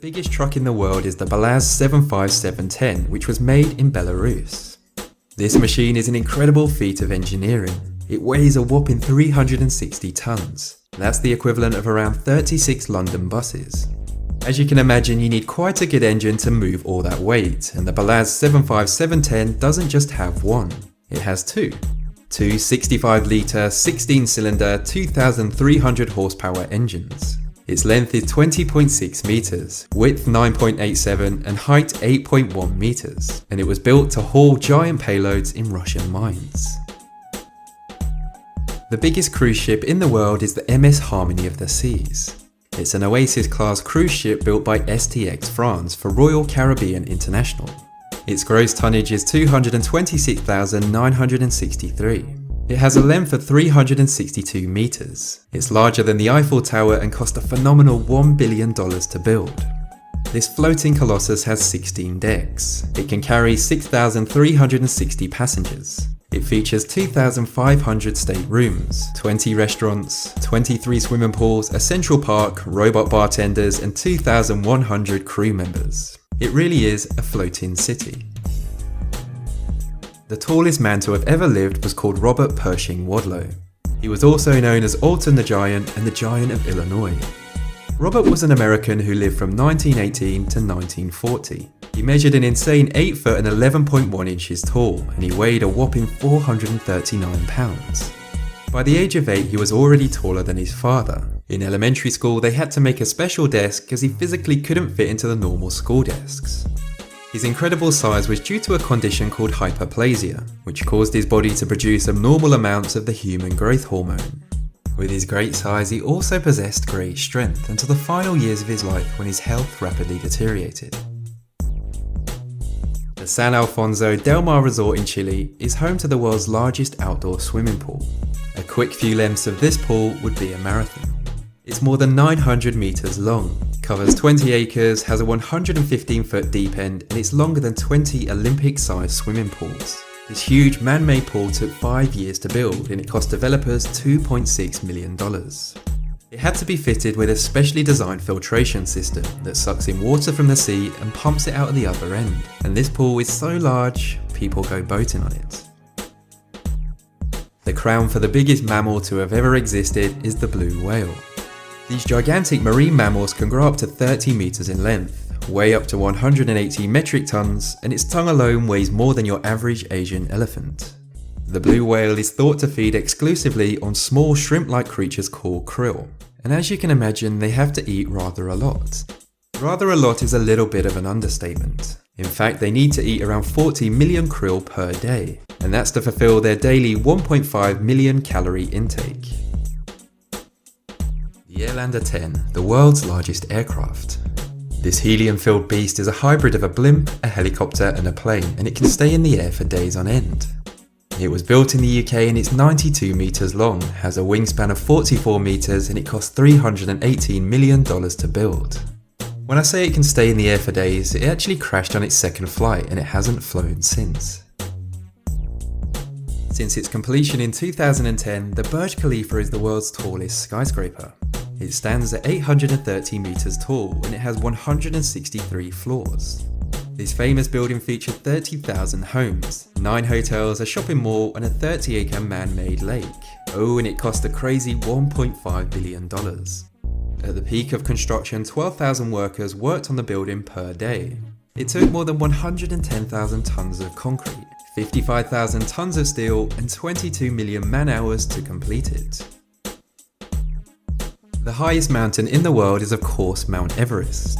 biggest truck in the world is the WOWSAmaze'd, which was made in Belarus. This machine is an incredible feat of engineering. It weighs a whopping 360 tons. That's the equivalent of around 36 London buses. As you can imagine, you need quite a good engine to move all that weight, and the WOWSAmaze'd doesn't just have one, it has two. Two 65-litre, 16-cylinder, 2,300 horsepower engines. Its length is 20.6 meters, width 9.87 and height 8.1 meters, and it was built to haul giant payloads in Russian mines. The biggest cruise ship in the world is the MS Harmony of the Seas. It's an Oasis-class cruise ship built by STX France for Royal Caribbean International. Its gross tonnage is 226,963. It has a length of 362 meters. It's larger than the Eiffel Tower and cost a phenomenal $1 billion to build. This floating colossus has 16 decks. It can carry 6,360 passengers. It features 2,500 staterooms, 20 restaurants, 23 swimming pools, a central park, robot bartenders, and 2,100 crew members. It really is a floating city. The tallest man to have ever lived was called Robert Pershing Wadlow. He was also known as Alton the Giant and the Giant of Illinois. Robert was an American who lived from 1918 to 1940. He measured an insane 8 foot and 11.1 inches tall, and he weighed a whopping 439 pounds. By the age of 8, he was already taller than his father. In elementary school, they had to make a special desk as he physically couldn't fit into the normal school desks. His incredible size was due to a condition called hyperplasia, which caused his body to produce abnormal amounts of the human growth hormone. With his great size, he also possessed great strength until the final years of his life when his health rapidly deteriorated. The San Alfonso Del Mar Resort in Chile is home to the world's largest outdoor swimming pool. A quick few lengths of this pool would be a marathon. It's more than 900 meters long, covers 20 acres, has a 115-foot deep end, and it's longer than 20 Olympic-sized swimming pools. This huge man-made pool took 5 years to build, and it cost developers $2.6 million. It had to be fitted with a specially designed filtration system that sucks in water from the sea and pumps it out at the other end. And this pool is so large, people go boating on it. The crown for the biggest mammal to have ever existed is the blue whale. These gigantic marine mammals can grow up to 30 meters in length, weigh up to 180 metric tons, and its tongue alone weighs more than your average Asian elephant. The blue whale is thought to feed exclusively on small shrimp-like creatures called krill, and as you can imagine, they have to eat rather a lot. Rather a lot is a little bit of an understatement. In fact, they need to eat around 40 million krill per day, and that's to fulfill their daily 1.5 million calorie intake. The Airlander 10, the world's largest aircraft. This helium-filled beast is a hybrid of a blimp, a helicopter and a plane, and it can stay in the air for days on end. It was built in the UK and it's 92 meters long, has a wingspan of 44 meters, and it cost $318 million to build. When I say it can stay in the air for days, it actually crashed on its second flight and it hasn't flown since. Since its completion in 2010, the Burj Khalifa is the world's tallest skyscraper. It stands at 830 meters tall and it has 163 floors. This famous building featured 30,000 homes, 9 hotels, a shopping mall and a 30-acre man-made lake. Oh, and it cost a crazy $1.5 billion. At the peak of construction, 12,000 workers worked on the building per day. It took more than 110,000 tons of concrete, 55,000 tons of steel and 22 million man-hours to complete it. The highest mountain in the world is of course Mount Everest.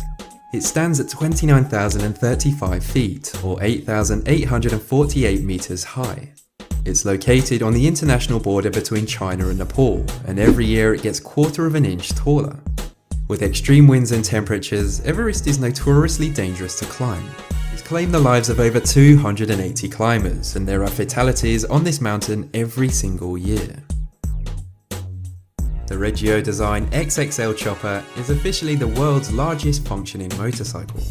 It stands at 29,035 feet or 8,848 meters high. It's located on the international border between China and Nepal, and every year it gets 1/4 of an inch taller. With extreme winds and temperatures, Everest is notoriously dangerous to climb. It's claimed the lives of over 280 climbers, and there are fatalities on this mountain every single year. The Regio Design XXL Chopper is officially the world's largest functioning motorcycle.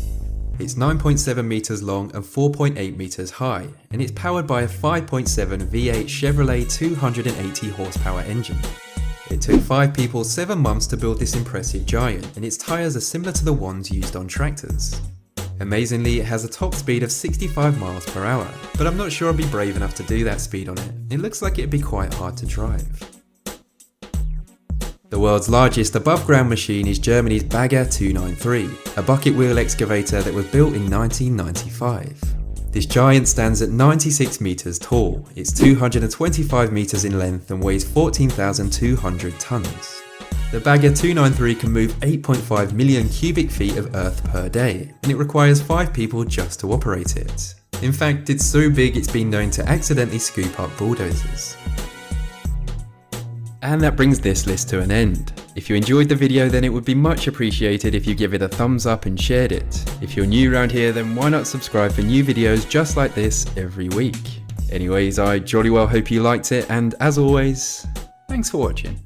It's 9.7 meters long and 4.8 meters high, and it's powered by a 5.7 V8 Chevrolet 280 horsepower engine. It took 5 people 7 months to build this impressive giant, and its tyres are similar to the ones used on tractors. Amazingly, it has a top speed of 65 miles per hour, but I'm not sure I'd be brave enough to do that speed on it. It looks like it'd be quite hard to drive. The world's largest above-ground machine is Germany's Bagger 293, a bucket wheel excavator that was built in 1995. This giant stands at 96 meters tall, it's 225 meters in length and weighs 14,200 tons. The Bagger 293 can move 8.5 million cubic feet of earth per day, and it requires 5 people just to operate it. In fact, it's so big it's been known to accidentally scoop up bulldozers. And that brings this list to an end. If you enjoyed the video, then it would be much appreciated if you give it a thumbs up and shared it. If you're new around here, then why not subscribe for new videos just like this every week. Anyways, I jolly well hope you liked it, and as always, thanks for watching.